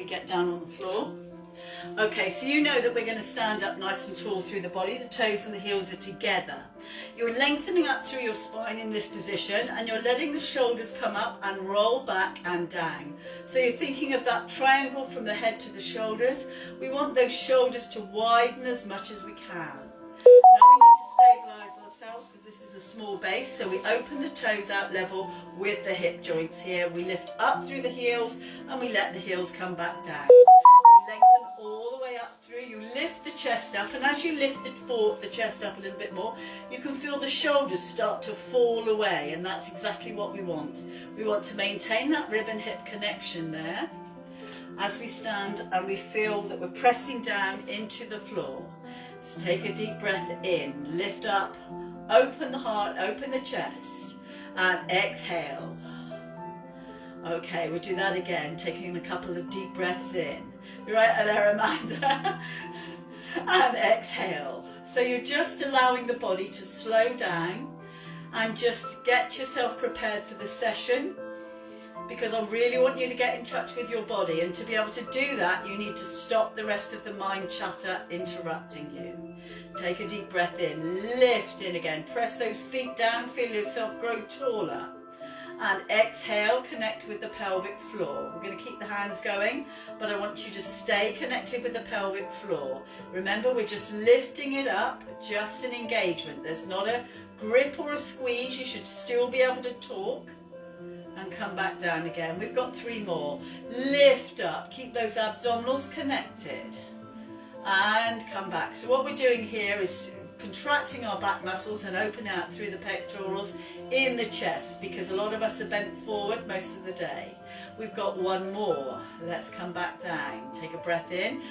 we get down on the floor. Okay, so you know that we're going to stand up nice and tall through the body. The toes and the heels are together. You're lengthening up through your spine in this position, and you're letting the shoulders come up and roll back and down. So you're thinking of that triangle from the head to the shoulders. We want those shoulders to widen as much as we can. Now we need to stabilise ourselves because this is a small base, so we open the toes out level with the hip joints here. We lift up through the heels and we let the heels come back down. We lengthen all the way up through. You lift the chest up, and as you lift the chest up a little bit more, you can feel the shoulders start to fall away, and that's exactly what we want. We want to maintain that rib and hip connection there as we stand, and we feel that we're pressing down into the floor. Let's take a deep breath in, lift up, open the heart, open the chest, and exhale. Okay, we'll do that again, taking a couple of deep breaths in. You're right there, Amanda. And exhale. So you're just allowing the body to slow down and just get yourself prepared for the session, because I really want you to get in touch with your body, and to be able to do that you need to stop the rest of the mind chatter interrupting you. Take a deep breath in, lift in again, press those feet down, feel yourself grow taller, and exhale, connect with the pelvic floor. We're going to keep the hands going, but I want you to stay connected with the pelvic floor. Remember, we're just lifting it up, just an engagement. There's not a grip or a squeeze. You should still be able to talk. And come back down again. We've got 3 more. Lift up, keep those abdominals connected, and come back. So what we're doing here is contracting our back muscles and opening out through the pectorals in the chest, because a lot of us are bent forward most of the day. We've got 1 more. Let's come back down. Take a breath in,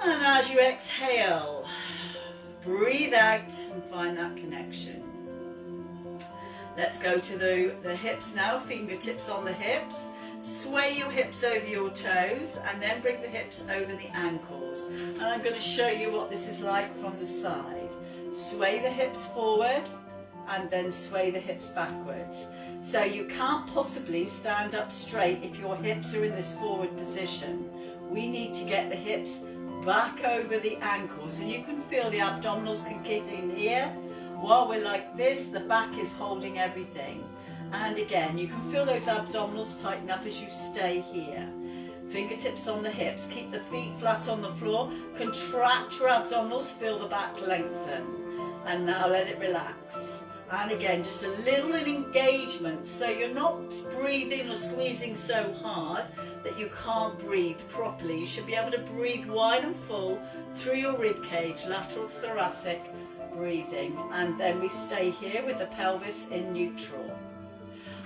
and as you exhale, breathe out and find that connection. Let's go to the hips now, fingertips on the hips. Sway your hips over your toes, and then bring the hips over the ankles. And I'm going to show you what this is like from the side. Sway the hips forward, and then sway the hips backwards. So you can't possibly stand up straight if your hips are in this forward position. We need to get the hips back over the ankles, and you can feel the abdominals can kick in here. While we're like this, the back is holding everything. And again, you can feel those abdominals tighten up as you stay here. Fingertips on the hips, keep the feet flat on the floor, contract your abdominals, feel the back lengthen. And now let it relax. And again, just a little engagement, so you're not breathing or squeezing so hard that you can't breathe properly. You should be able to breathe wide and full through your rib cage, lateral thoracic breathing, and then we stay here with the pelvis in neutral.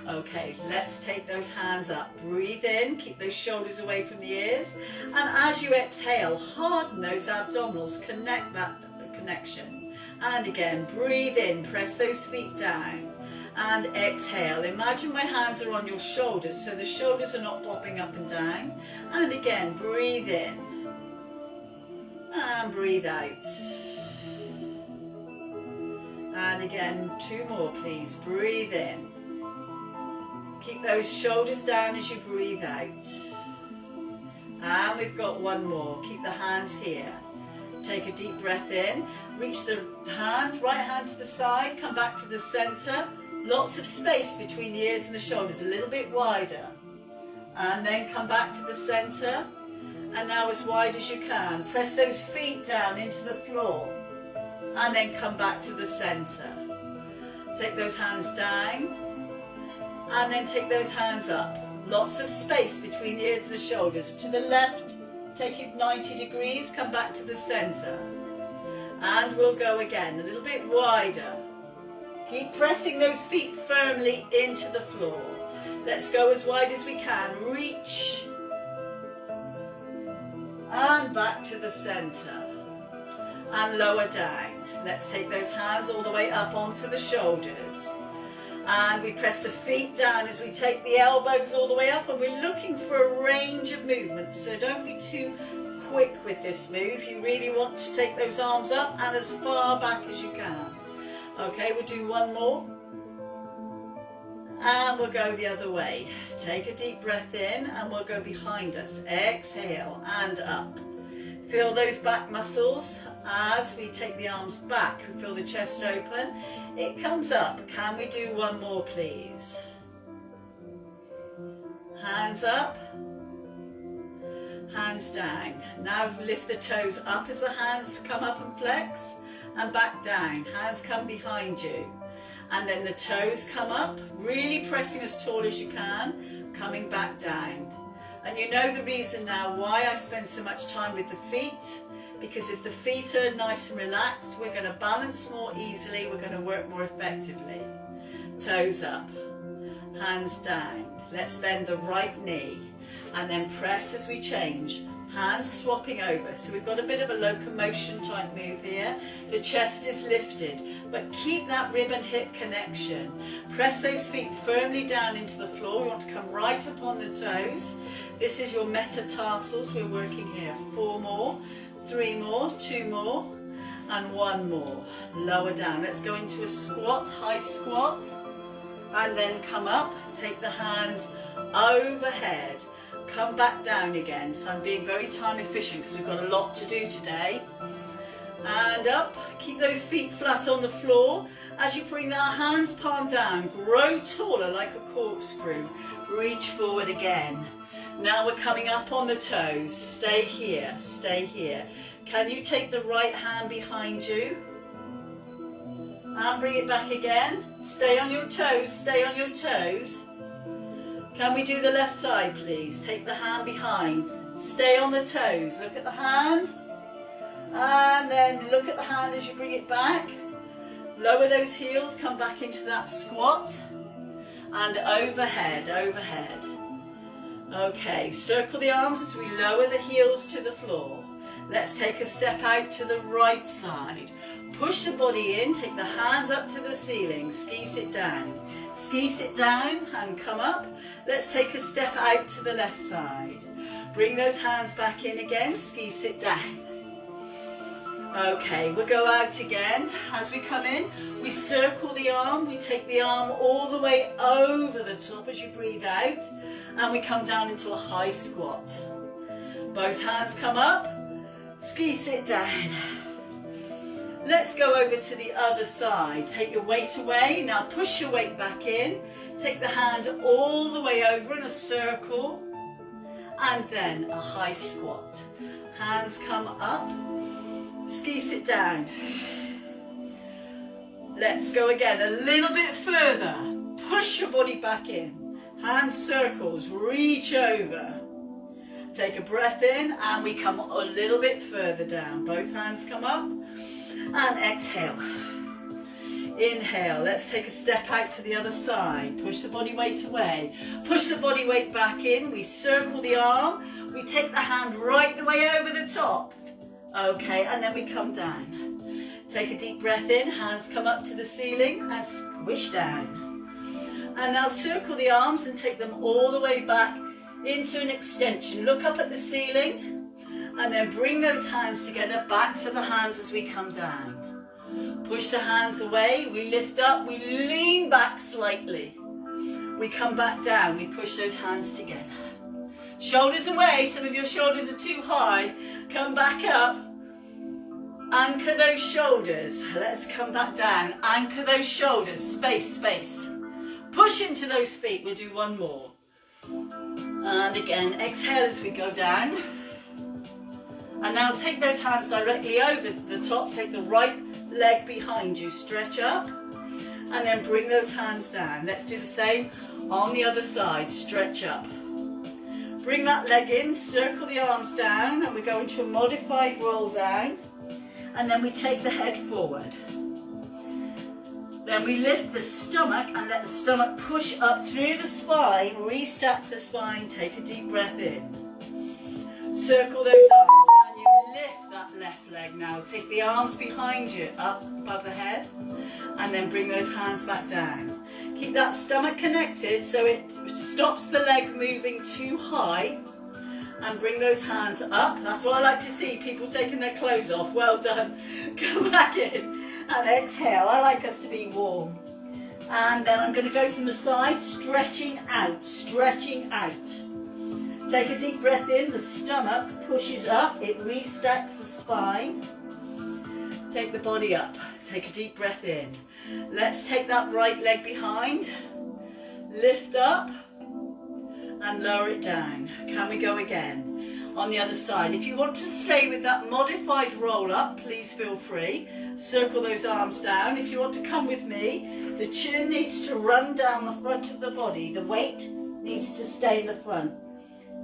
Okay, let's take those hands up. Breathe in, keep those shoulders away from the ears, and as you exhale, harden those abdominals, connect that connection. And again, breathe in, press those feet down, and exhale. Imagine my hands are on your shoulders, so the shoulders are not popping up and down. And again, breathe in, and breathe out. And again, 2 more please. Breathe in. Keep those shoulders down as you breathe out. And we've got 1 more. Keep the hands here. Take a deep breath in. Reach the hand, right hand to the side. Come back to the center. Lots of space between the ears and the shoulders, a little bit wider. And then come back to the center. And now as wide as you can. Press those feet down into the floor. And then come back to the center. Take those hands down, and then take those hands up. Lots of space between the ears and the shoulders. To the left, take it 90 degrees, come back to the center. And we'll go again, a little bit wider. Keep pressing those feet firmly into the floor. Let's go as wide as we can. Reach. And back to the center. And lower down. Let's take those hands all the way up onto the shoulders. And we press the feet down as we take the elbows all the way up, and we're looking for a range of movements, so don't be too quick with this move. You really want to take those arms up and as far back as you can. Okay, we'll do 1 more. And we'll go the other way. Take a deep breath in and we'll go behind us. Exhale and up. Feel those back muscles as we take the arms back. We feel the chest open. It comes up. Can we do one more, please? Hands up. Hands down. Now lift the toes up as the hands come up and flex, and back down. Hands come behind you. And then the toes come up, really pressing as tall as you can, coming back down. And you know the reason now why I spend so much time with the feet, because if the feet are nice and relaxed, we're going to balance more easily, we're going to work more effectively. Toes up, hands down. Let's bend the right knee and then press as we change. Hands swapping over, so we've got a bit of a locomotion type move here. The chest is lifted, but keep that rib and hip connection. Press those feet firmly down into the floor. We want to come right up on the toes. This is your metatarsals. We're working here. 4 more, 3 more, 2 more, and 1 more. Lower down. Let's go into a squat, high squat, and then come up. Take the hands overhead. Come back down again. So I'm being very time efficient because we've got a lot to do today. And up. Keep those feet flat on the floor. As you bring that hands palm down, grow taller like a corkscrew. Reach forward again. Now we're coming up on the toes. Stay here, stay here. Can you take the right hand behind you? And bring it back again. Stay on your toes, stay on your toes. Can we do the left side, please? Take the hand behind. Stay on the toes. Look at the hand. And then look at the hand as you bring it back. Lower those heels. Come back into that squat. And overhead, overhead. Okay, circle the arms as we lower the heels to the floor. Let's take a step out to the right side. Push the body in. Take the hands up to the ceiling. Ski sit down. Ski sit down and come up. Let's take a step out to the left side. Bring those hands back in again. Ski sit down. Okay, we'll go out again. As we come in, we circle the arm. We take the arm all the way over the top as you breathe out. And we come down into a high squat. Both hands come up. Ski sit down. Let's go over to the other side. Take your weight away. Now push your weight back in. Take the hand all the way over in a circle. And then a high squat. Hands come up. Ski sit down. Let's go again a little bit further. Push your body back in. Hand circles. Reach over. Take a breath in and we come a little bit further down. Both hands come up. And exhale. Inhale. Let's take a step out to the other side. Push the body weight away. Push the body weight back in. We circle the arm. We take the hand right the way over the top. Okay, and then we come down. Take a deep breath in. Hands come up to the ceiling and squish down. And now circle the arms and take them all the way back into an extension. Look up at the ceiling. And then bring those hands together, backs of the hands as we come down. Push the hands away, we lift up, we lean back slightly. We come back down, we push those hands together. Shoulders away, some of your shoulders are too high. Come back up. Anchor those shoulders. Let's come back down. Anchor those shoulders, space, space. Push into those feet, we'll do one more. And again, exhale as we go down. And now take those hands directly over the top. Take the right leg behind you. Stretch up. And then bring those hands down. Let's do the same on the other side. Stretch up. Bring that leg in. Circle the arms down. And we go into a modified roll down. And then we take the head forward. Then we lift the stomach and let the stomach push up through the spine. Restack the spine. Take a deep breath in. Circle those arms. Can you lift that left leg now? Take the arms behind you, up above the head, and then bring those hands back down. Keep that stomach connected so it stops the leg moving too high, and bring those hands up. That's what I like to see, people taking their clothes off. Well done. Come back in and exhale. I like us to be warm. And then I'm going to go from the side, stretching out, stretching out. Take a deep breath in, the stomach pushes up, it restacks the spine. Take the body up, take a deep breath in. Let's take that right leg behind, lift up and lower it down. Can we go again? On the other side. If you want to stay with that modified roll up, please feel free. Circle those arms down. If you want to come with me, the chin needs to run down the front of the body. The weight needs to stay in the front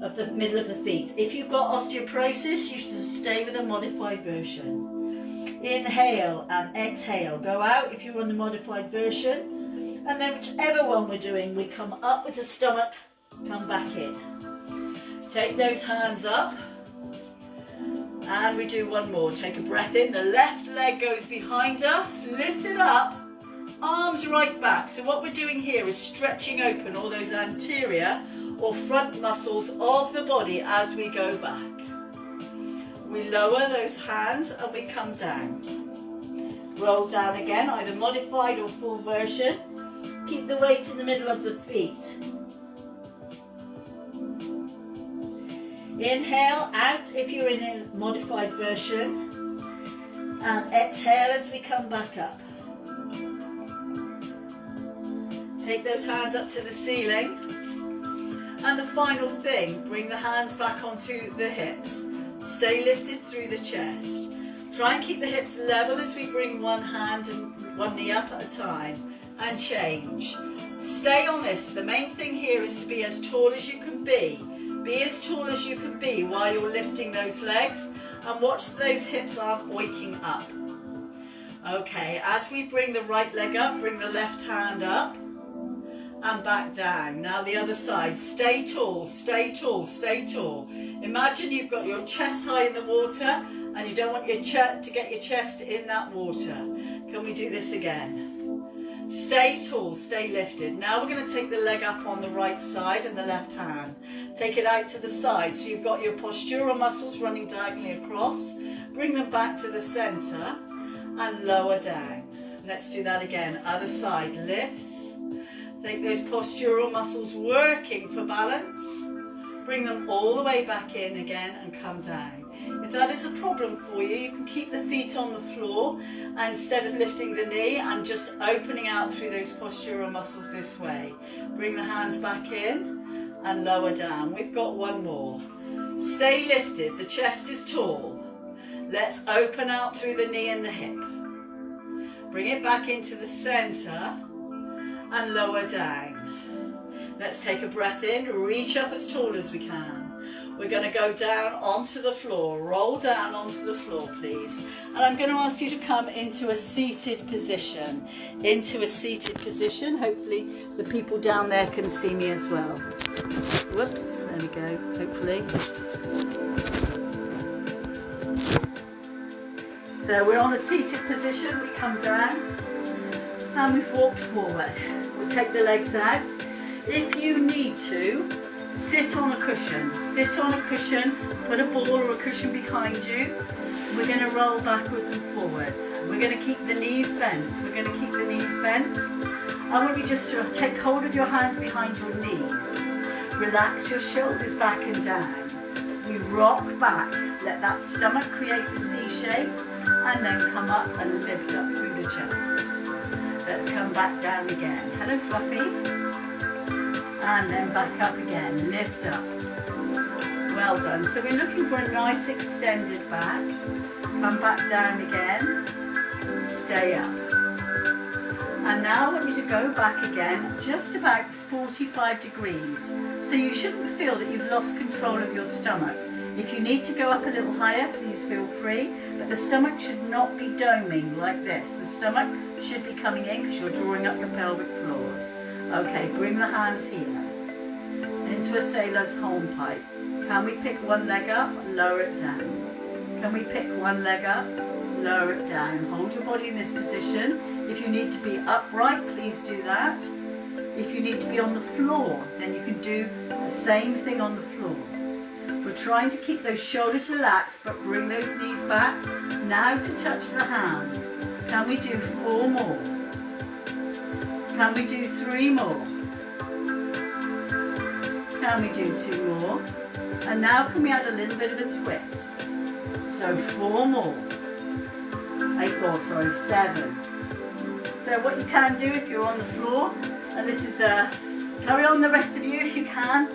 of the middle of the feet. If you've got osteoporosis, you should stay with a modified version. Inhale and exhale. Go out if you're on the modified version. And then whichever one we're doing, we come up with the stomach, come back in. Take those hands up. And we do one more. Take a breath in. The left leg goes behind us. Lift it up. Arms right back. So what we're doing here is stretching open all those anterior or front muscles of the body as we go back. We lower those hands and we come down. Roll down again, either modified or full version. Keep the weight in the middle of the feet. Inhale out if you're in a modified version. And exhale as we come back up. Take those hands up to the ceiling. And the final thing, bring the hands back onto the hips. Stay lifted through the chest. Try and keep the hips level as we bring one hand and one knee up at a time. And change. Stay on this. The main thing here is to be as tall as you can be. Be as tall as you can be while you're lifting those legs. And watch those hips aren't waking up. Okay, as we bring the right leg up, bring the left hand up. And back down. Now the other side. Stay tall, stay tall, stay tall. Imagine you've got your chest high in the water and you don't want your to get your chest in that water. Can we do this again? Stay tall, stay lifted. Now we're going to take the leg up on the right side and the left hand. Take it out to the side. So you've got your postural muscles running diagonally across. Bring them back to the center and lower down. Let's do that again. Other side, lifts. Take those postural muscles working for balance. Bring them all the way back in again and come down. If that is a problem for you, you can keep the feet on the floor and instead of lifting the knee and just opening out through those postural muscles this way. Bring the hands back in and lower down. We've got one more. Stay lifted, the chest is tall. Let's open out through the knee and the hip. Bring it back into the center. And lower down. Let's take a breath in, reach up as tall as we can. We're going to go down onto the floor, roll down onto the floor please. And I'm going to ask you to come into a seated position. Into a seated position, hopefully the people down there can see me as well. Whoops, there we go, hopefully. So we're on a seated position, we come down and we've walked forward. We'll take the legs out. If you need to, sit on a cushion. Sit on a cushion, put a ball or a cushion behind you. We're going to roll backwards and forwards. We're going to keep the knees bent. We're going to keep the knees bent. I want you just to take hold of your hands behind your knees. Relax your shoulders back and down. We rock back. Let that stomach create the C shape and then come up and lift up through the chest. Let's come back down again. Hello, Fluffy. And then back up again. Lift up. Well done. So we're looking for a nice extended back. Come back down again. Stay up. And now I want you to go back again, just about 45 degrees. So you shouldn't feel that you've lost control of your stomach. If you need to go up a little higher, please feel free. But the stomach should not be doming like this. The stomach should be coming in because you're drawing up your pelvic floors. Okay, bring the hands here. Into a sailor's hornpipe. Can we pick one leg up? Lower it down. Can we pick one leg up? Lower it down. Hold your body in this position. If you need to be upright, please do that. If you need to be on the floor, then you can do the same thing on the floor. We're trying to keep those shoulders relaxed, but bring those knees back. Now to touch the hand. Can we do 4 more? Can we do 3 more? Can we do 2 more? And now can we add a little bit of a twist? So 4 more. 8 more, sorry, 7. So what you can do if you're on the floor, and this is carry on the rest of you if you can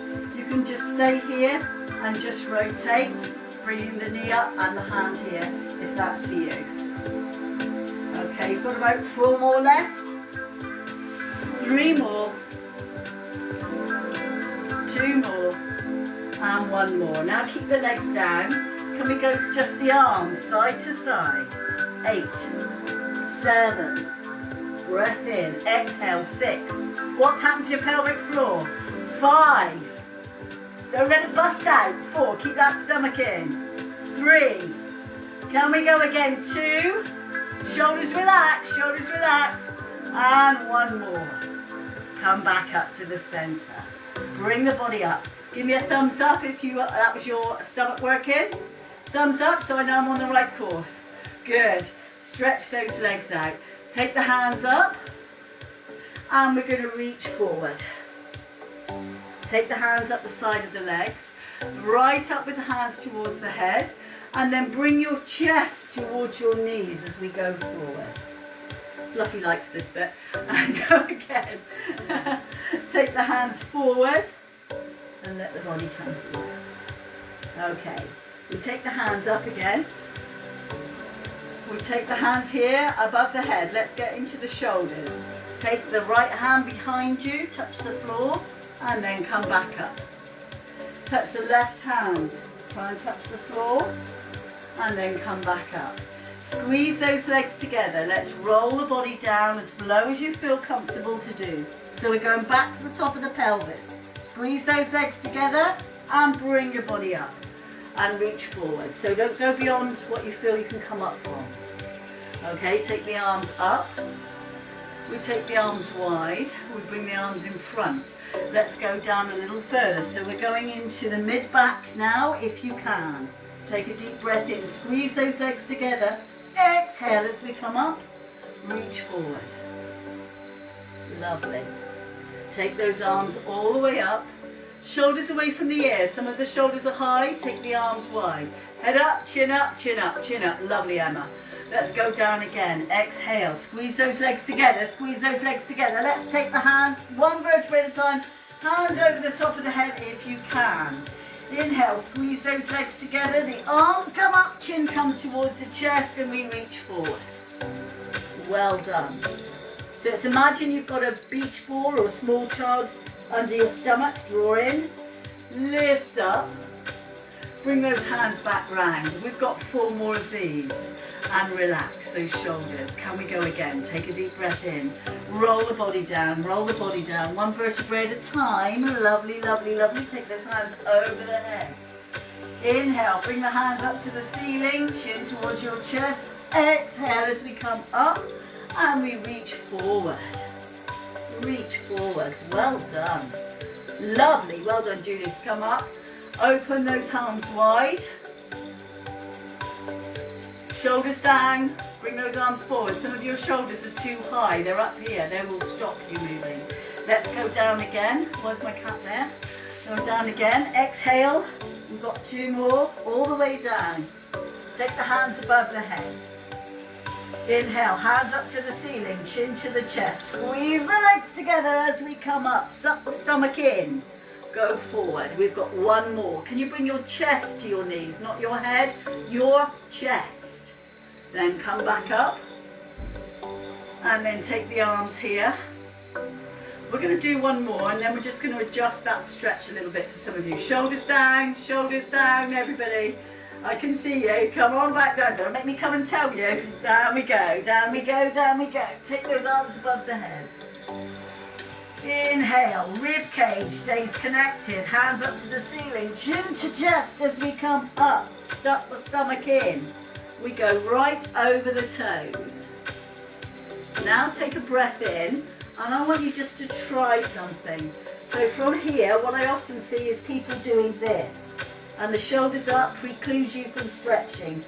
just stay here and just rotate, bringing the knee up and the hand here if that's for you. Okay, you've got about 4 more left. 3 more. 2 more. And 1 more. Now keep the legs down. Can we go to just the arms, side to side? 8, 7. Breath in. Exhale. 6. What's happened to your pelvic floor? 5. Don't let it bust out. 4. Keep that stomach in. 3. Can we go again? 2. Shoulders relax. Shoulders relax. And 1 more. Come back up to the center. Bring the body up. Give me a thumbs up if that was your stomach working. Thumbs up so I know I'm on the right course. Good. Stretch those legs out. Take the hands up and we're going to reach forward. Take the hands up the side of the legs, right up with the hands towards the head, and then bring your chest towards your knees as we go forward. Fluffy likes this bit. And go again. Take the hands forward and let the body come forward. Okay, we take the hands up again. We take the hands here above the head. Let's get into the shoulders. Take the right hand behind you, touch the floor, and then come back up. Touch the left hand, try and touch the floor, and then come back up. Squeeze those legs together. Let's roll the body down as low as you feel comfortable to do. So we're going back to the top of the pelvis. Squeeze those legs together and bring your body up and reach forward. So don't go beyond what you feel you can come up from. Okay, take the arms up. We take the arms wide. We bring the arms in front. Let's go down a little further. So we're going into the mid-back now if you can. Take a deep breath in. Squeeze those legs together. Exhale as we come up. Reach forward. Lovely. Take those arms all the way up. Shoulders away from the ears. Some of the shoulders are high. Take the arms wide. Head up, chin up, chin up, chin up. Lovely, Emma. Let's go down again. Exhale. Squeeze those legs together. Squeeze those legs together. Let's take the hands one vertebrae at a time. Hands over the top of the head if you can. Inhale. Squeeze those legs together. The arms come up. Chin comes towards the chest and we reach forward. Well done. So let's imagine you've got a beach ball or a small child under your stomach. Draw in. Lift up. Bring those hands back round. We've got 4 more of these. And relax those shoulders. Can we go again? Take a deep breath in. Roll the body down. Roll the body down. 1 vertebrae at a time. Lovely, lovely, lovely. Take those hands over the head. Inhale. Bring the hands up to the ceiling. Chin towards your chest. Exhale as we come up. And we reach forward. Reach forward. Well done. Lovely. Well done, Judith. Come up. Open those arms wide. Shoulders down. Bring those arms forward. Some of your shoulders are too high. They're up here. They will stop you moving. Let's go down again. Where's my cat there? Go down again. Exhale. We've got 2 more. All the way down. Take the hands above the head. Inhale. Hands up to the ceiling. Chin to the chest. Squeeze the legs together as we come up. Suck the stomach in. Go forward. We've got 1 more. Can you bring your chest to your knees? Not your head. Your chest. Then come back up and then take the arms here. We're going to do 1 more and then we're just going to adjust that stretch a little bit for some of you. Shoulders down, everybody. I can see you. Come on back down. Don't make me come and tell you. Down we go, down we go, down we go. Take those arms above the heads. Inhale, rib cage stays connected. Hands up to the ceiling, chin to chest as we come up. Stuck the stomach in. We go right over the toes. Now take a breath in and I want you just to try something. So from here, what I often see is people doing this. And the shoulders up precludes you from stretching.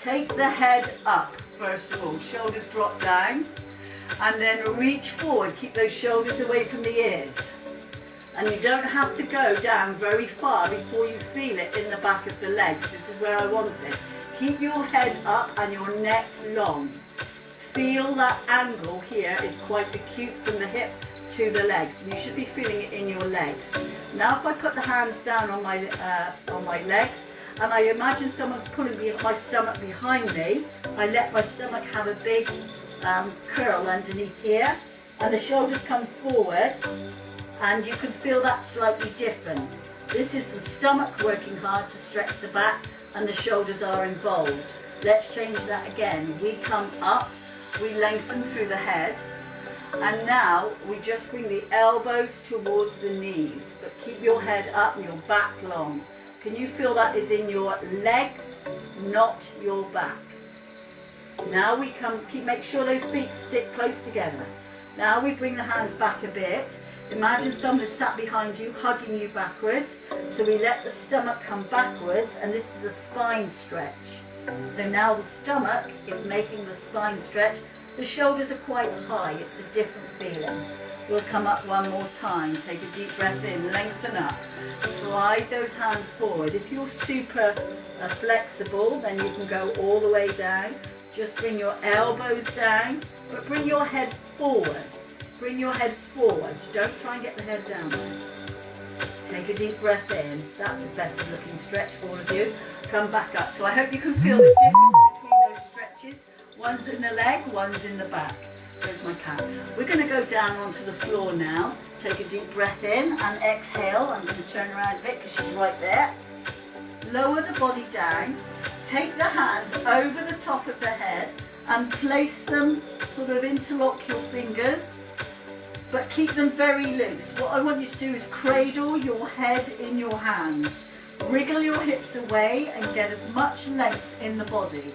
Take the head up, first of all. Shoulders drop down. And then reach forward, keep those shoulders away from the ears. And you don't have to go down very far before you feel it in the back of the legs. This is where I want it. Keep your head up and your neck long. Feel that angle here is quite acute from the hip to the legs. And you should be feeling it in your legs. Now if I put the hands down on my legs, and I imagine someone's pulling my stomach behind me, I let my stomach have a big curl underneath here, and the shoulders come forward, and you can feel that slightly different. This is the stomach working hard to stretch the back, and the shoulders are involved. Let's change that again. We come up, we lengthen through the head, and now we just bring the elbows towards the knees, but keep your head up and your back long. Can you feel that is in your legs, not your back? Now we make sure those feet stick close together. Now we bring the hands back a bit. Imagine someone is sat behind you, hugging you backwards. So we let the stomach come backwards, and this is a spine stretch. So now the stomach is making the spine stretch. The shoulders are quite high, it's a different feeling. We'll come up one more time. Take a deep breath in, lengthen up. Slide those hands forward. If you're super flexible, then you can go all the way down. Just bring your elbows down, but bring your head forward. Bring your head forward. Don't try and get the head down. Take a deep breath in. That's a better looking stretch for all of you. Come back up. So I hope you can feel the difference between those stretches. One's in the leg, one's in the back. There's my cat. We're going to go down onto the floor now. Take a deep breath in and exhale. I'm going to turn around a bit because she's right there. Lower the body down. Take the hands over the top of the head and place them, sort of interlock your fingers, but keep them very loose. What I want you to do is cradle your head in your hands. Wriggle your hips away and get as much length in the body.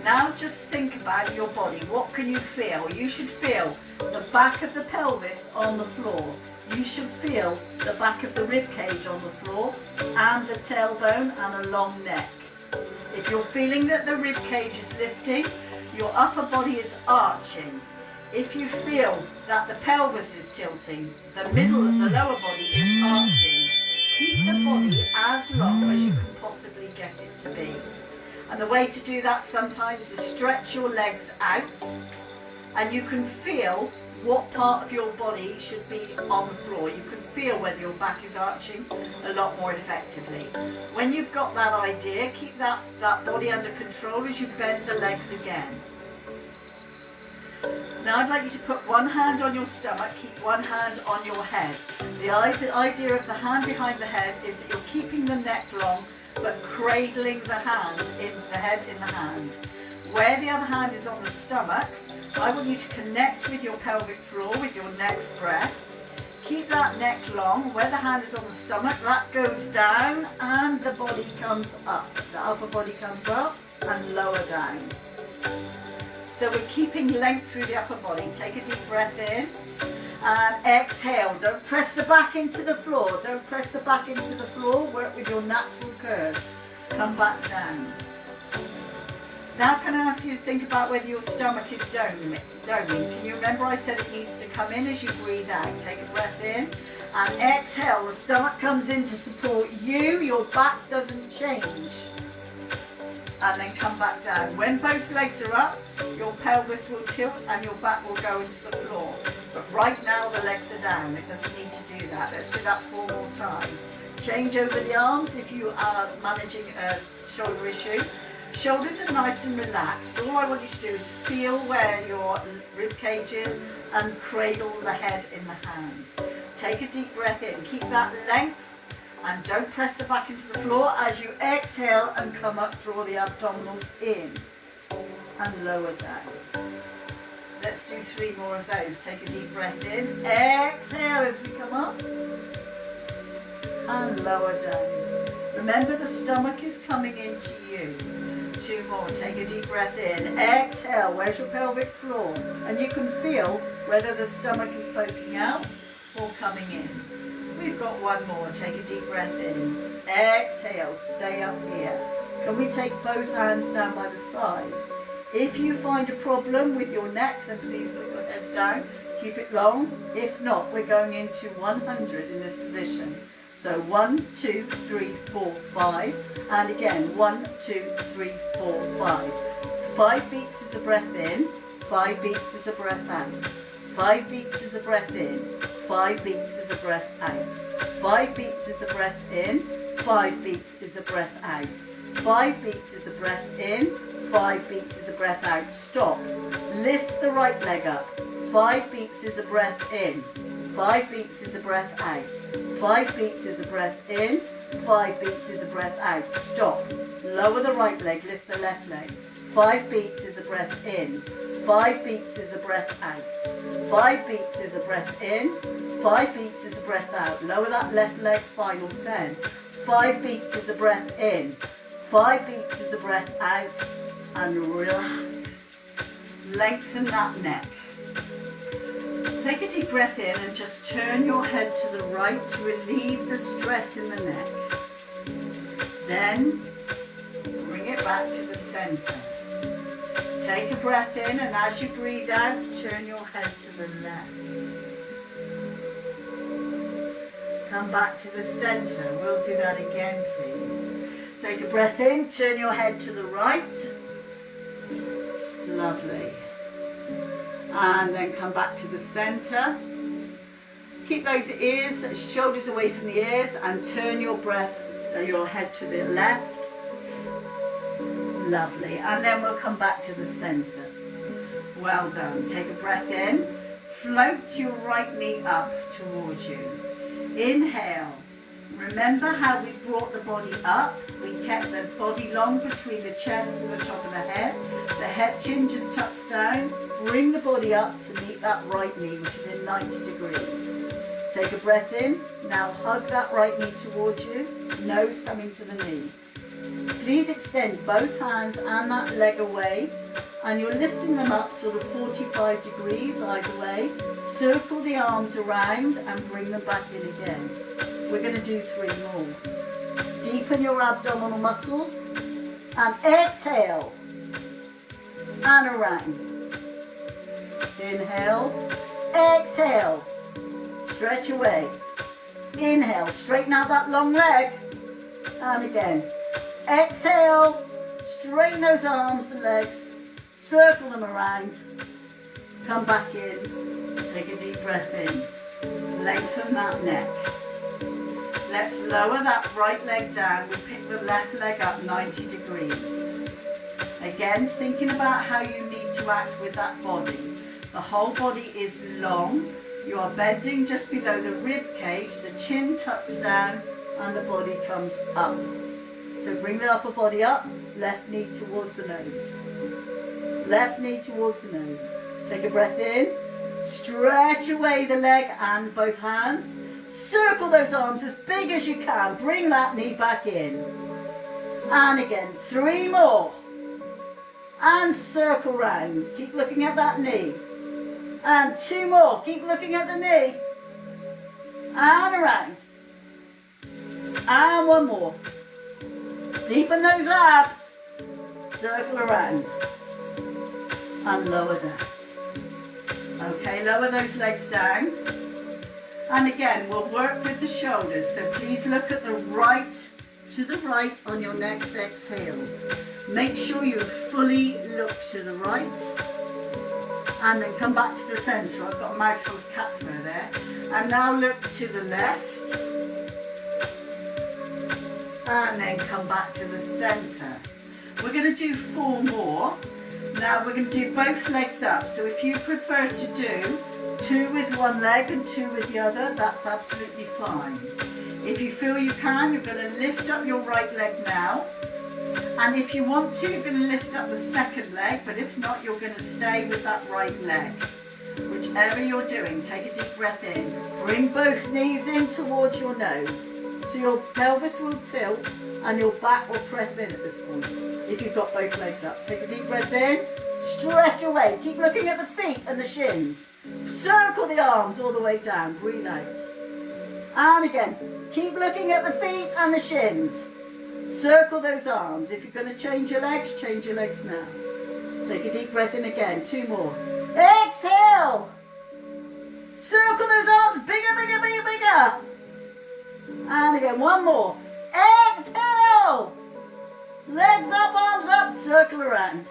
Now just think about your body. What can you feel? You should feel the back of the pelvis on the floor. You should feel the back of the rib cage on the floor and the tailbone and a long neck. If you're feeling that the rib cage is lifting, your upper body is arching. If you feel that the pelvis is tilting, the middle of the lower body is arching. Keep the body as long as you can possibly get it to be. And the way to do that sometimes is stretch your legs out, and you can feel what part of your body should be on the floor. You can feel whether your back is arching a lot more effectively. When you've got that idea, keep that body under control as you bend the legs again. Now I'd like you to put one hand on your stomach, keep one hand on your head. The idea of the hand behind the head is that you're keeping the neck long, but cradling the hand in the head in the hand. Where the other hand is on the stomach, I want you to connect with your pelvic floor with your next breath. Keep that neck long. Where the hand is on the stomach, that goes down and the body comes up. The upper body comes up and lower down. So we're keeping length through the upper body. Take a deep breath in and exhale. Don't press the back into the floor. Don't press the back into the floor. Work with your natural curves. Come back down. Now can I ask you to think about whether your stomach is doming? Can you remember I said it needs to come in as you breathe out? Take a breath in and exhale. The stomach comes in to support you. Your back doesn't change. And then come back down. When both legs are up, your pelvis will tilt and your back will go into the floor. But right now the legs are down. It doesn't need to do that. Let's do that 4 more times. Change over the arms if you are managing a shoulder issue. Shoulders are nice and relaxed. All I want you to do is feel where your rib cage is and cradle the head in the hand. Take a deep breath in. Keep that length and don't press the back into the floor. As you exhale and come up, draw the abdominals in and lower down. Let's do 3 more of those. Take a deep breath in. Exhale as we come up and lower down. Remember, the stomach is coming into you. 2 more. Take a deep breath in. Exhale. Where's your pelvic floor? And you can feel whether the stomach is poking out or coming in. We've got 1 more. Take a deep breath in. Exhale. Stay up here. Can we take both hands down by the side? If you find a problem with your neck, then please put your head down, keep it long. If not, we're going into 100 in this position. So 1, 2, 3, 4, 5, and again 1, 2, 3, 4, 5. 5 beats is a breath in, 5 beats is a breath out. 5 beats is a breath in, 5 beats is a breath out. 5 beats is a breath in, 5 beats is a breath out. 5 beats is a breath in, 5 beats is a breath out. Stop. Lift the right leg up. 5 beats is a breath in, 5 beats is a breath out. 5 beats is a breath in, 5 beats is a breath out. Stop. Lower the right leg, lift the left leg. 5 beats is a breath in, 5 beats is a breath out. 5 beats is a breath in, 5 beats is a breath out. Lower that left leg, final 10. 5 beats is a breath in, 5 beats is a breath out, and relax. Lengthen that neck. Take a deep breath in and just turn your head to the right to relieve the stress in the neck. Then bring it back to the center. Take a breath in, and as you breathe out, turn your head to the left. Come back to the center. We'll do that again, please. Take a breath in, turn your head to the right. Lovely. And then come back to the center. Keep those ears, shoulders away from the ears, and turn your head to the left. Lovely. And then we'll come back to the center. Well done. Take a breath in. Float your right knee up towards you. Inhale. Remember how we brought the body up? We kept the body long between the chest and the top of the head. The head chin just tucks down. Bring the body up to meet that right knee, which is in 90 degrees. Take a breath in. Now hug that right knee towards you. Nose coming to the knee. Please extend both hands and that leg away, and you're lifting them up sort of 45 degrees either way. Circle the arms around and bring them back in again. We're going to do 3 more. Deepen your abdominal muscles and exhale and around. Inhale, exhale, stretch away. Inhale, straighten out that long leg, and again. Exhale, straighten those arms and legs, circle them around, come back in, take a deep breath in, lengthen that neck. Let's lower that right leg down, we pick the left leg up 90 degrees. Again, thinking about how you need to act with that body. The whole body is long, you are bending just below the rib cage, the chin tucks down and the body comes up. So bring the upper body up, left knee towards the nose. Left knee towards the nose. Take a breath in, stretch away the leg and both hands. Circle those arms as big as you can. Bring that knee back in. And again, 3 more. And circle round. Keep looking at that knee. And 2 more. Keep looking at the knee. And around. And 1 more. Deepen those abs. Circle around. And lower down. Okay, lower those legs down. And again, we'll work with the shoulders. So please look at the right, to the right on your next exhale. Make sure you fully look to the right. And then come back to the centre. I've got a mouthful of cat fur there. And now look to the left. And then come back to the centre. We're going to do 4 more. Now we're going to do both legs up. So if you prefer to do 2 with one leg and 2 with the other, that's absolutely fine. If you feel you can, you're going to lift up your right leg now. And if you want to, you're going to lift up the second leg, but if not, you're going to stay with that right leg. Whichever you're doing, take a deep breath in. Bring both knees in towards your nose. So your pelvis will tilt and your back will press in at this point. If you've got both legs up. Take a deep breath in. Stretch away. Keep looking at the feet and the shins. Circle the arms all the way down. Breathe out. And again. Keep looking at the feet and the shins. Circle those arms. If you're going to change your legs now. Take a deep breath in again. 2 more. Exhale. Circle those arms. Bigger, bigger, bigger, bigger. And again, 1 more. Exhale. Legs up, arms up, circle around.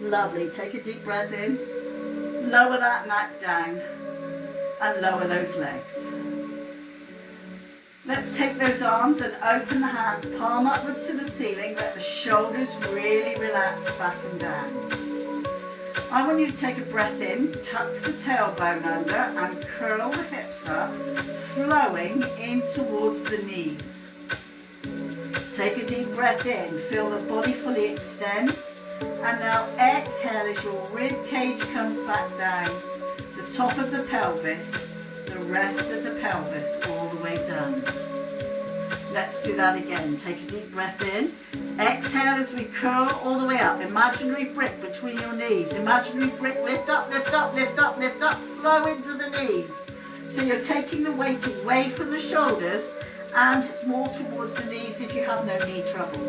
Lovely. Take a deep breath in. Lower that neck down. And lower those legs. Let's take those arms and open the hands, palm upwards to the ceiling. Let the shoulders really relax back and down. I want you to take a breath in, tuck the tailbone under and curl the hips up, flowing in towards the knees. Take a deep breath in, feel the body fully extend. And now exhale as your rib cage comes back down, the top of the pelvis, the rest of the pelvis all the way down. Let's do that again. Take a deep breath in. Exhale as we curl all the way up. Imaginary brick between your knees. Imaginary brick, lift up, lift up, lift up, lift up, flow into the knees. So you're taking the weight away from the shoulders and it's more towards the knees if you have no knee trouble.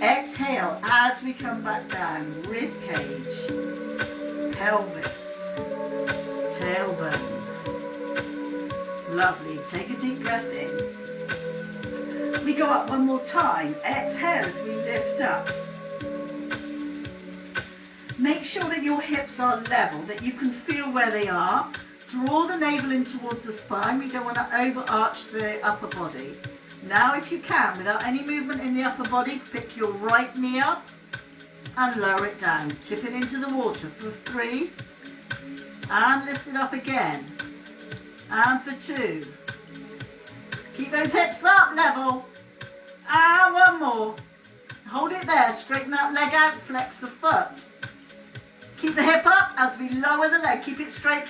Exhale as we come back down. Rib cage, pelvis, tailbone. Lovely. Take a deep breath in. We go up 1 more time. Exhale as we lift up. Make sure that your hips are level, that you can feel where they are. Draw the navel in towards the spine. We don't want to overarch the upper body. Now if you can, without any movement in the upper body, pick your right knee up and lower it down. Tip it into the water for 3. And lift it up again. And for 2. Keep those hips up, level. And 1 more. Hold it there, straighten that leg out, flex the foot. Keep the hip up as we lower the leg. Keep it straight,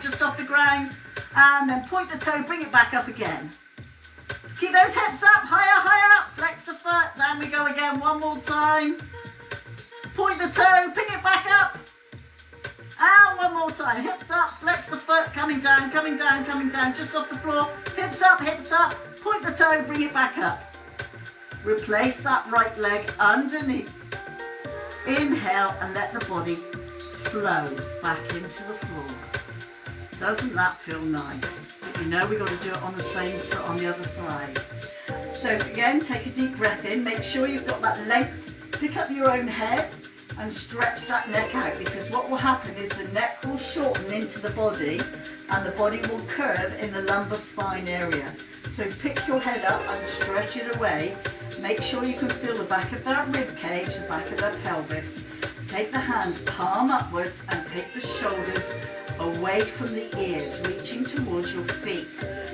just off the ground. And then point the toe, bring it back up again. Keep those hips up, higher, higher. Flex the foot, down we go again, 1 more time. Point the toe, pick it back up. And 1 more time, hips up, flex the foot, coming down, just off the floor. Hips up, point the toe, bring it back up. Replace that right leg underneath. Inhale and let the body flow back into the floor. Doesn't that feel nice? But you know we've got to do it on the other side. So again, take a deep breath in. Make sure you've got that length. Pick up your own head and stretch that neck out, because what will happen is the neck will shorten into the body and the body will curve in the lumbar spine area. So pick your head up and stretch it away. Make sure you can feel the back of that rib cage, the back of that pelvis. Take the hands palm upwards and take the shoulders away from the ears, reaching towards your feet.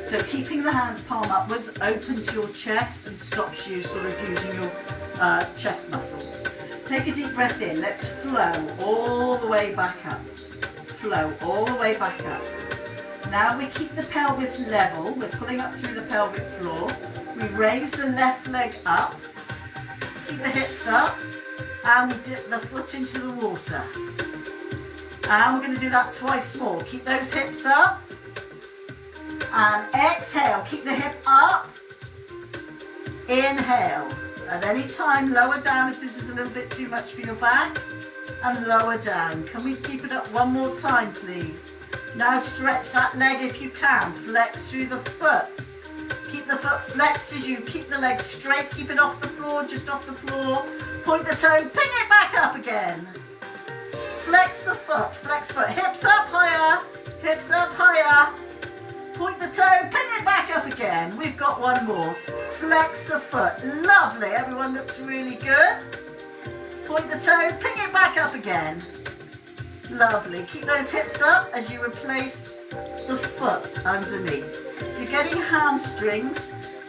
So keeping the hands palm upwards opens your chest and stops you sort of using your chest muscles. Take a deep breath in. Let's flow all the way back up. Flow all the way back up. Now we keep the pelvis level. We're pulling up through the pelvic floor. We raise the left leg up. Keep the hips up. And we dip the foot into the water. And we're going to do that twice more. Keep those hips up. And exhale. Keep the hip up. Inhale. At any time, lower down if this is a little bit too much for your back. And lower down. Can we keep it up 1 more time, please? Now stretch that leg if you can. Flex through the foot. Keep the foot flexed as you keep the leg straight. Keep it off the floor, just off the floor. Point the toe, ping it back up again. Flex the foot, flex foot. Hips up higher, hips up higher. Point the toe, ping it back up again. We've got 1 more. Flex the foot. Lovely, everyone looks really good. Point the toe, ping it back up again. Lovely. Keep those hips up as you replace the foot underneath. If you're getting hamstrings,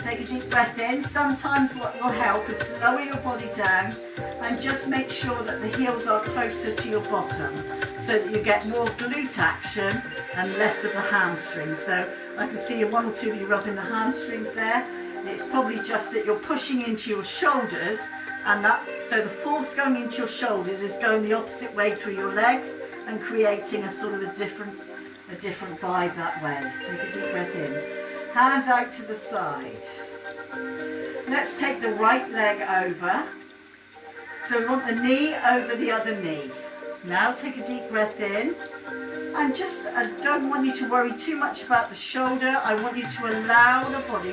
take a deep breath in. Sometimes what will help is to lower your body down and just make sure that the heels are closer to your bottom so that you get more glute action and less of the hamstrings. So I can see 1 or 2 of you rubbing the hamstrings there. It's probably just that you're pushing into your shoulders, and so the force going into your shoulders is going the opposite way through your legs and creating a sort of a different vibe that way. Take a deep breath in. Hands out to the side. Let's take the right leg over. So we want the knee over the other knee. Now take a deep breath in. And just, I don't want you to worry too much about the shoulder. I want you to allow the body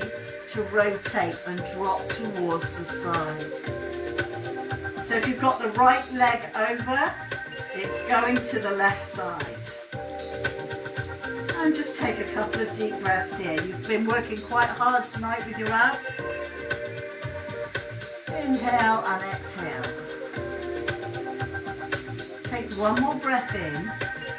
to rotate and drop towards the side. So if you've got the right leg over, it's going to the left side. And just take a couple of deep breaths here. You've been working quite hard tonight with your abs. Inhale and exhale. Take one more breath in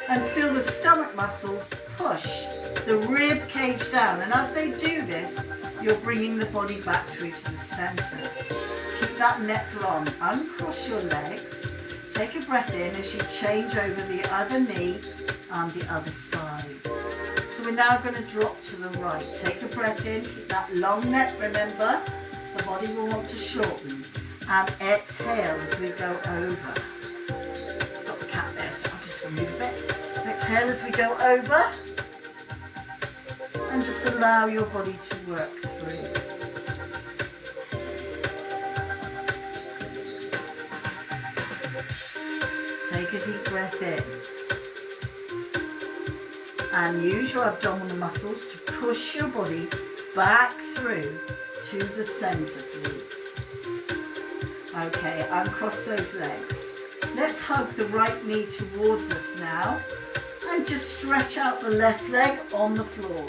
and feel the stomach muscles push the rib cage down. And as they do this, you're bringing the body back through to the center. Keep that neck long. Uncross your legs. Take a breath in as you change over the other knee and the other side. So we're now going to drop to the right. Take a breath in. Keep that long neck. Remember, the body will want to shorten. And exhale as we go over. Got the cat there, so I'll just remove a bit. Exhale as we go over. And just allow your body to work through. Take a deep breath in. And use your abdominal muscles to push your body back through to the center, please. Okay, uncross those legs. Let's hug the right knee towards us now. And just stretch out the left leg on the floor.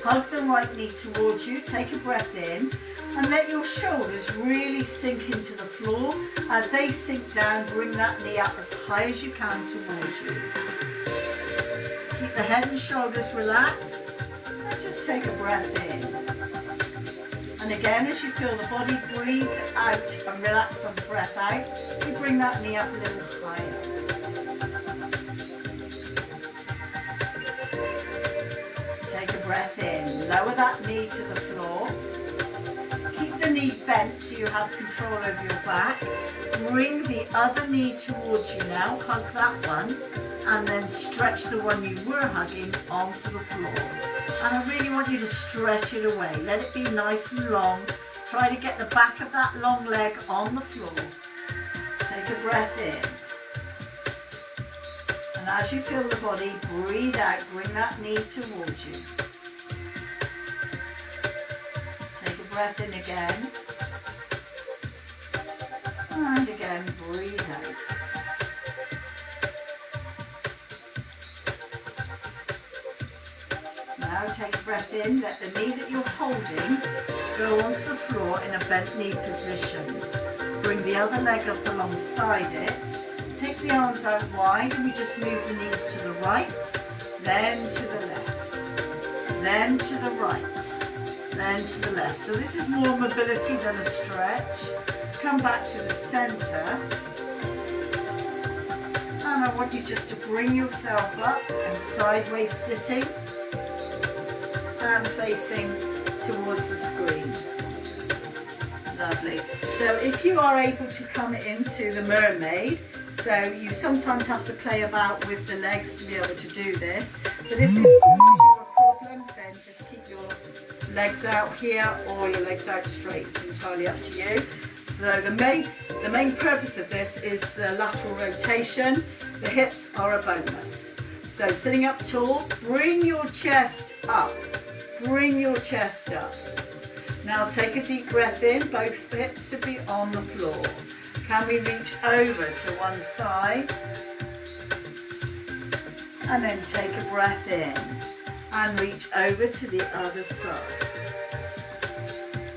Hug the right knee towards you, take a breath in, and let your shoulders really sink into the floor. As they sink down, bring that knee up as high as you can towards you. Keep the head and shoulders relaxed, and just take a breath in. And again, as you feel the body breathe out and relax on the breath out, you bring that knee up a little higher. Breath in, lower that knee to the floor, keep the knee bent so you have control over your back, bring the other knee towards you now, hug that one, and then stretch the one you were hugging onto the floor. And I really want you to stretch it away, let it be nice and long, try to get the back of that long leg on the floor. Take a breath in. And as you feel the body, breathe out, bring that knee towards you. Breath in again, and again breathe out. Now take a breath in, let the knee that you're holding go onto the floor in a bent knee position. Bring the other leg up alongside it, take the arms out wide and we just move the knees to the right, then to the left, then to the right. Then to the left. So this is more mobility than a stretch. Come back to the center. And I want you just to bring yourself up and sideways sitting and facing towards the screen. Lovely. So if you are able to come into the mermaid, so you sometimes have to play about with the legs to be able to do this. But if this causes you a problem, then just keep your legs out here or your legs out straight. It's entirely up to you. So the main purpose of this is the lateral rotation. The hips are a bonus. So sitting up tall, bring your chest up. Bring your chest up. Now take a deep breath in, both hips to be on the floor. Can we reach over to one side? And then take a breath in. And reach over to the other side.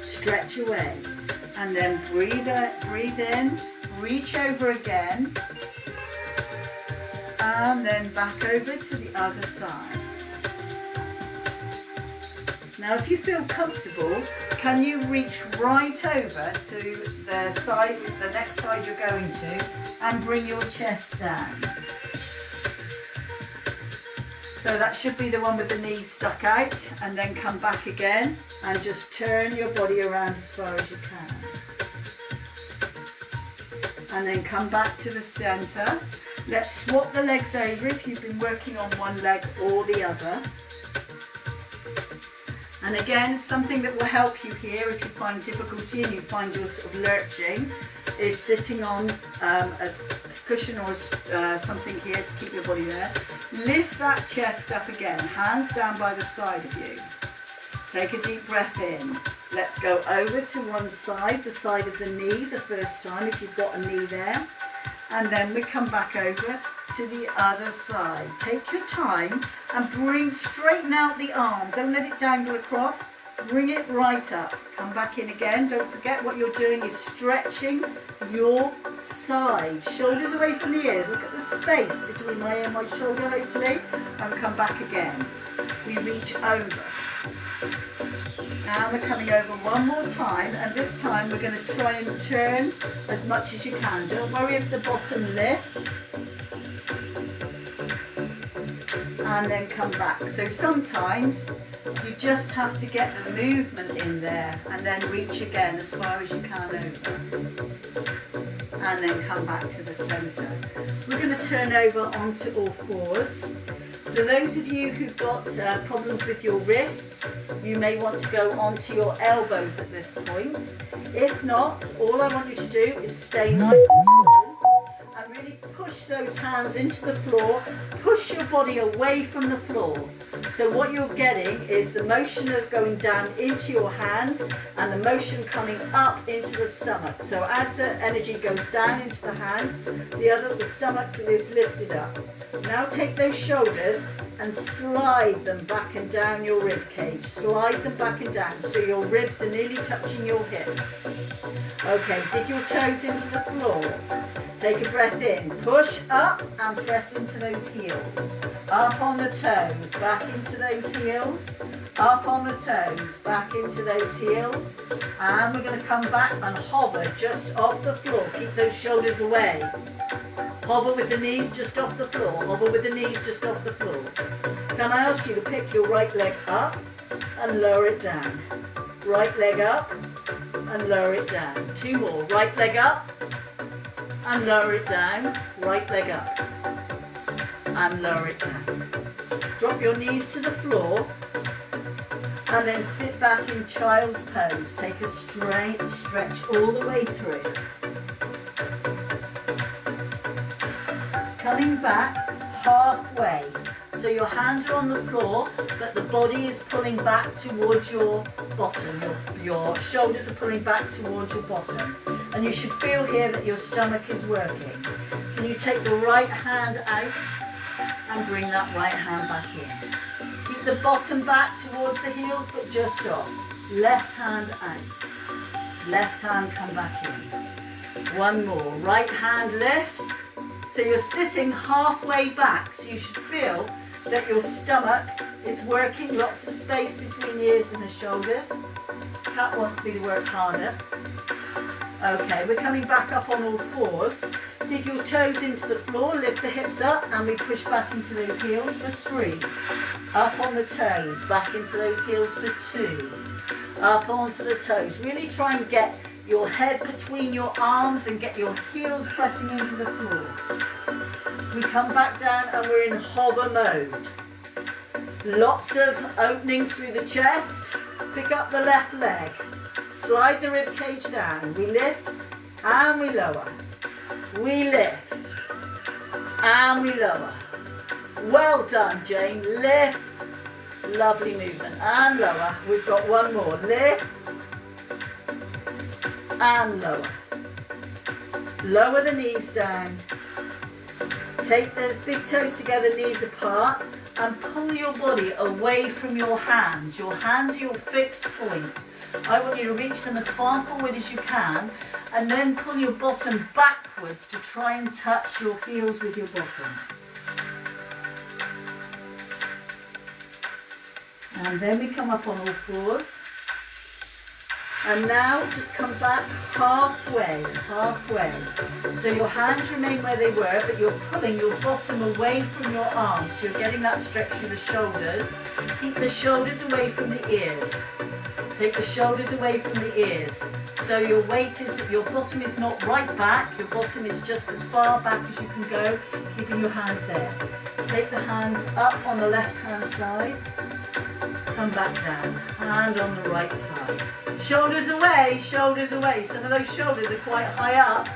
Stretch away. And then breathe in, reach over again. And then back over to the other side. Now if you feel comfortable, can you reach right over to the side, the next side you're going to, and bring your chest down? So that should be the one with the knees stuck out, and then come back again and just turn your body around as far as you can. And then come back to the center. Let's swap the legs over if you've been working on one leg or the other. And again, something that will help you here if you find difficulty and you find you're sort of lurching is sitting on a cushion or something here to keep your body there. Lift that chest up again, hands down by the side of you. Take a deep breath in. Let's go over to one side, the side of the knee the first time if you've got a knee there. And then we come back over to the other side. Take your time and straighten out the arm. Don't let it dangle across. Bring it right up. Come back in again. Don't forget what you're doing is stretching your side. Shoulders away from the ears. Look at the space between my ear and my shoulder, hopefully. And come back again. We reach over. And we're coming over one more time, and this time we're going to try and turn as much as you can. Don't worry if the bottom lifts. And then come back. So sometimes you just have to get the movement in there and then reach again as far as you can over. And then come back to the centre. We're going to turn over onto all fours. So those of you who've got problems with your wrists, you may want to go onto your elbows at this point. If not, all I want you to do is stay nice and tall and really push those hands into the floor. Push your body away from the floor. So what you're getting is the motion of going down into your hands and the motion coming up into the stomach. So as the energy goes down into the hands, the stomach is lifted up. Now take those shoulders and slide them back and down your rib cage. Slide them back and down so your ribs are nearly touching your hips. Okay, dig your toes into the floor. Take a breath in. Push up and press into those heels. Up on the toes, back into those heels. Up on the toes, back into those heels. And we're going to come back and hover just off the floor. Keep those shoulders away. Hover with the knees just off the floor. Hover with the knees just off the floor. Can I ask you to pick your right leg up and lower it down? Right leg up and lower it down. Two more. Right leg up and lower it down. Right leg up and lower it down. Drop your knees to the floor and then sit back in child's pose. Take a straight stretch all the way through. Coming back halfway. So your hands are on the floor, but the body is pulling back towards your bottom. Your shoulders are pulling back towards your bottom. And you should feel here that your stomach is working. Can you take the right hand out and bring that right hand back in? Keep the bottom back towards the heels, but just off. Left hand out. Left hand come back in. One more. Right hand lift. So you're sitting halfway back, so you should feel that your stomach is working, lots of space between the ears and the shoulders. Cat wants me to work harder. Okay, we're coming back up on all fours. Dig your toes into the floor, lift the hips up, and we push back into those heels for 3. Up on the toes, back into those heels for 2. Up onto the toes. Really try and get your head between your arms and get your heels pressing into the floor. We come back down and we're in hover mode. Lots of openings through the chest. Pick up the left leg. Slide the rib cage down. We lift and we lower. We lift and we lower. Well done, Jane. Lift. Lovely movement. And lower. We've got one more. Lift and lower. Lower the knees down. Take the big toes together, knees apart, and pull your body away from your hands. Your hands are your fixed point. I want you to reach them as far forward as you can, and then pull your bottom backwards to try and touch your heels with your bottom. And then we come up on all fours. And now just come back halfway. So your hands remain where they were, but you're pulling your bottom away from your arms. So you're getting that stretch through the shoulders. Keep the shoulders away from the ears. Take the shoulders away from the ears. So your weight is that your bottom is not right back. Your bottom is just as far back as you can go, keeping your hands there. Take the hands up on the left hand side. Come back down, and on the right side. Shoulders away, shoulders away. Some of those shoulders are quite high up.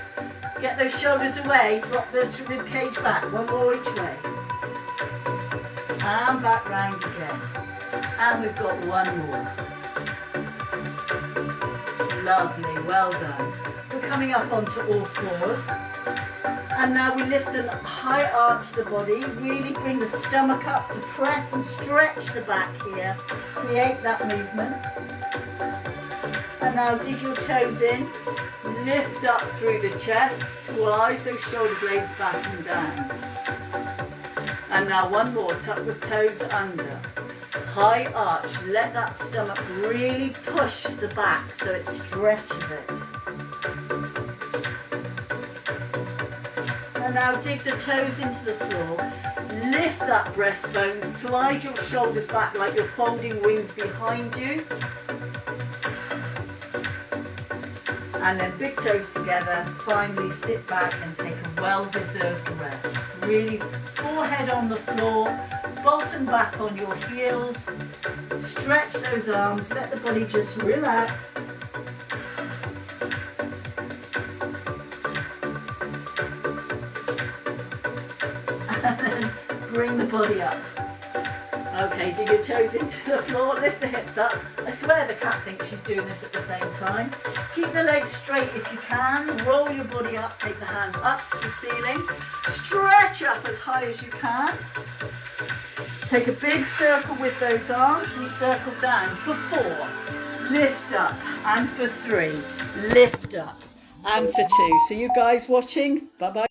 Get those shoulders away, drop the rib cage back, one more each way. And back round again. And we've got one more. Lovely, well done. We're coming up onto all fours. And now we lift and high arch the body, really bring the stomach up to press and stretch the back here. Create that movement. And now dig your toes in, lift up through the chest, slide those shoulder blades back and down. And now one more, tuck the toes under. High arch, let that stomach really push the back so it stretches it. And now dig the toes into the floor, lift that breastbone, slide your shoulders back like you're folding wings behind you. And then big toes together, finally sit back and take a well-deserved rest. Really forehead on the floor, bottom back on your heels, stretch those arms, let the body just relax. And then bring the body up. Okay, dig your toes into the floor, lift the hips up. I swear the cat thinks she's doing this at the same time. Keep the legs straight if you can. Roll your body up, take the hands up to the ceiling. Stretch up as high as you can. Take a big circle with those arms. We circle down for 4. Lift up. And for 3. Lift up. And for 2. So you guys watching, bye-bye.